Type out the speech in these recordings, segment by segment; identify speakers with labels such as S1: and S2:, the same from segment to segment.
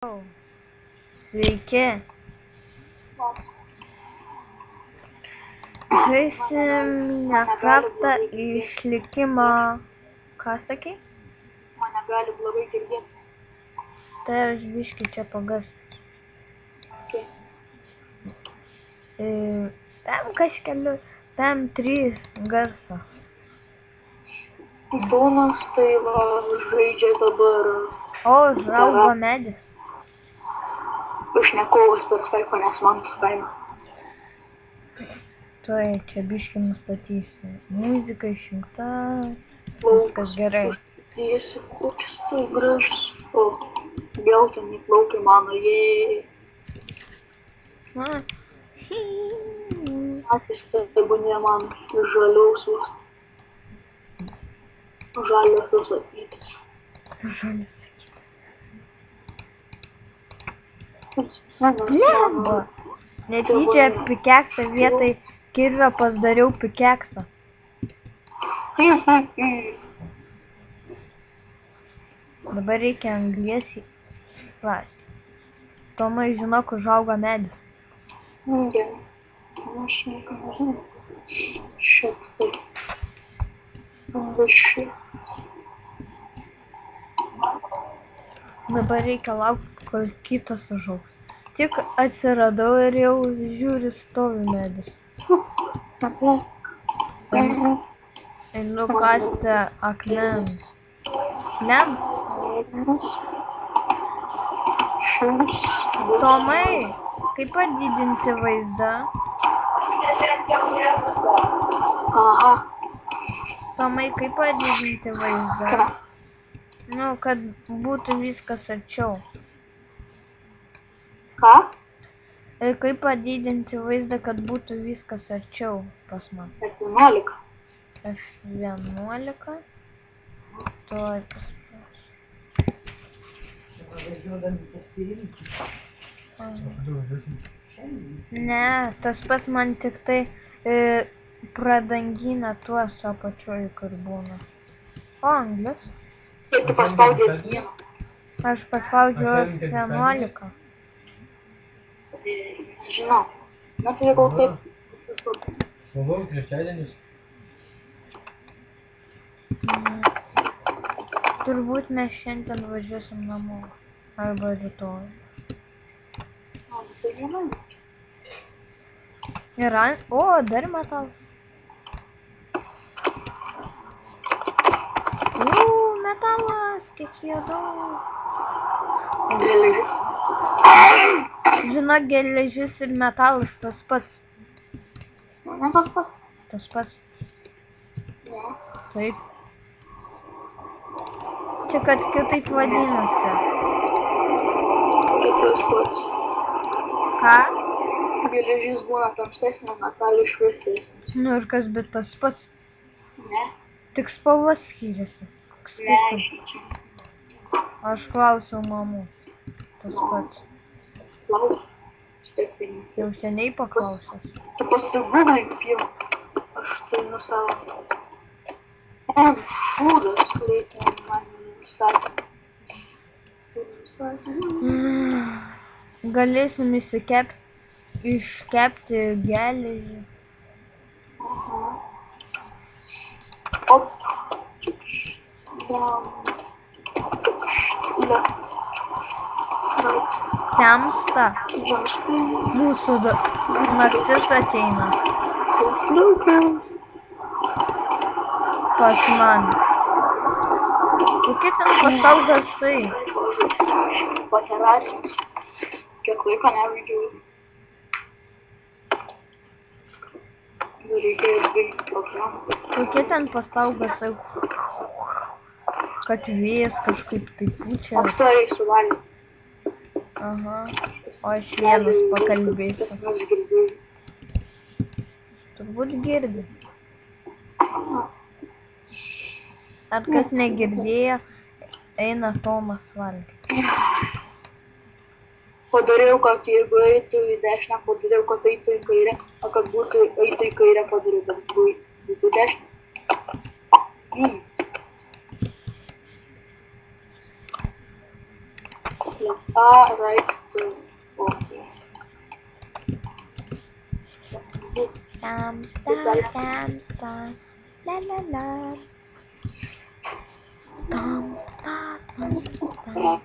S1: Sveiki. Žaisim Minecraftą išlikimą. Ką sakei?
S2: Mane gali blogai girdėti.
S1: Tai aš biškį čia pagarsinsiu.
S2: Okay.
S1: PM3 garso.
S2: Donas tai va žaidžia dabar.
S1: O, užaugo medis.
S2: Pašnekovas per Skype, nes man Skype.
S1: Tuoj čia biškį nustatysiu. Muzika išjungta. Viskas gerai.
S2: Tiesi, kokias tai gražus. O, geltoni plaukai mano, jei. Akis tebūnė man žaliausios. Žaliosios akytis.
S1: Žalios akytis. Blemba! Netyčia pikeksą vietoj kirvio pasidariau pikeksą. Dabar reikia anglies rasti. Tomai, žinok, užaugo medis.
S2: Gerai. Aš nieko nežinau. Šit tai. Šit.
S1: Dabar reikia laukti, kol kitas užaugs. Tik atsiradau ir jau žiūri stovi medis. Ir nukasti akmens. Lem? Tomai, kaip padidinti vaizdą?
S2: Aha.
S1: Tomai, kaip padidinti vaizdą? Nu, kad būtų viskas arčiau.
S2: Ką?
S1: Ir kaip padidinti vaizdą, kad būtų viskas arčiau pas man?
S2: F11.
S1: F11. Tuoj paspausiu. Ne, tas pats man tik tai pradangina tuos apačioj, kur būna. O, anglis?
S2: Kiek tu paspaudė vieną?
S1: Aš paspaudžiu F11.
S2: Žinau. Na tai jeigu taip.
S3: Salau, trečiadienis.
S1: Turbūt mes šiandien važiuosim namo. Arba rytoj.
S2: Tai gerai.
S1: Yra... O, dar metalas. Metalas, kiek jo daug.
S2: Geležis.
S1: Žinok, geležis ir metalas tas pats.
S2: Ne tas pats.
S1: Tas pats.
S2: Ne.
S1: Taip. Čia kad kitaip vadinasi.
S2: Kaip tas pats.
S1: Ką?
S2: Geležis būna tamsesnė, metalas šviesesnis.
S1: Nu ir kas, bet tas pats.
S2: Ne.
S1: Tik spalvas skiriasi. Koks
S2: Ne,
S1: skirtumas?
S2: šičia.
S1: Aš klausiau mamų. Tas pats.
S2: Klaus. Stepinį.
S1: Jau seniai paklausęs.
S2: Tu pasigūglink jau. Aš tai nusavo. Šūdas reikia man nustatyti.
S1: Galėsim iškepti geležį.
S2: Op.
S1: Temsta. Mūsų naktis ateina. Pas man. Kokie ten pas tau garsai?
S2: Paterarinis. Kiek laiko nevaidžiau. Reikia baigti programą.
S1: Kokie ten pas tau garsai? Kad vėjas kažkaip taip pučia.
S2: Akstoriai suvalė.
S1: Aha. O aš vienas pakalbėsiu.
S2: Kas mes girdėjai.
S1: Turbūt girdi. Ar kas negirdėjo, eina Tomas valgyti.
S2: Padariau, kad jeigu eitų į dešinę, padariau, kad eitų į kairę, o kad būtų eitų į kairę, padariau, kad būtų dešinę. left A, right, okay.
S1: Tamsta, la la la. Tamsta.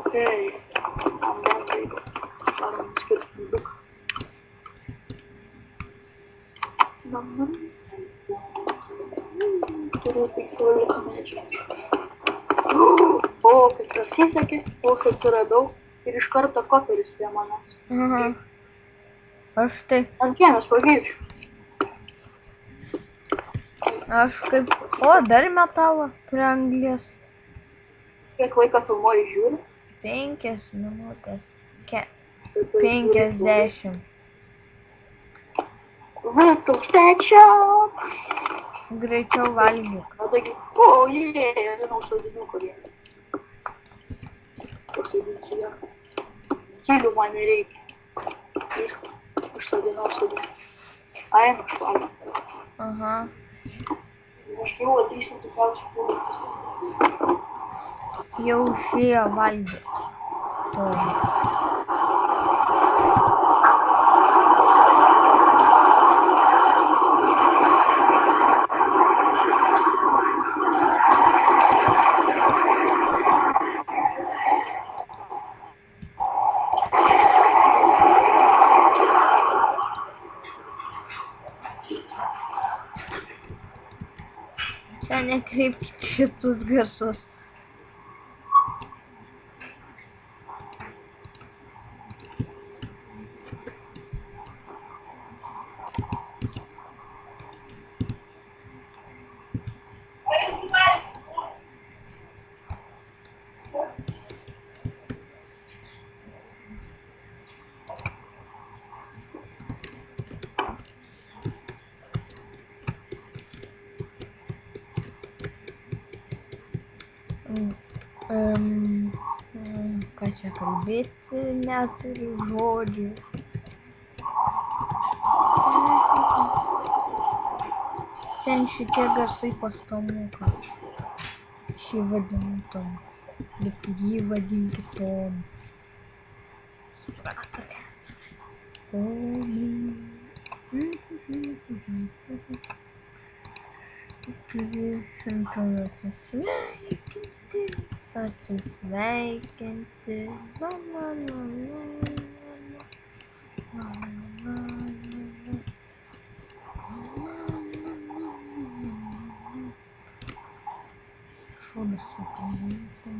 S2: Okay, I'm ready. Parang skip duduk. Naman. Turiu tik medžių. O, kai prasisekė, vos atsiradau ir iš karto koperis prie manęs.
S1: Aha. Aš tai,
S2: Ant žemės paviršių.
S1: aš kaip, o dar metalo prie anglies.
S2: Kiek laiko filmuoji žiūri?
S1: 5 minutės.
S2: Tai tu žiūri
S1: 50.
S2: Little ketchup.
S1: Greičiau valgyk.
S2: Na taigi, o, žinau sodinuką vieną. Pasodinsiu ją. Kelių man nereikia. Viską. Užsodinau sodinę. Eina švalą.
S1: Aha.
S2: Aš jau ateisiu tikriausiai turėtis.
S1: Jau išėjo valgyt. To. Čia nekreipkit šitus garsus. Ką čia kalbėti, neturiu žodžių. Ten šitie garsai pastomuka. Šį vadinu tom, bet jį vadinkit tom. Supratote? Atsisveikinti. La la la la la la la. Šūdas sukainti.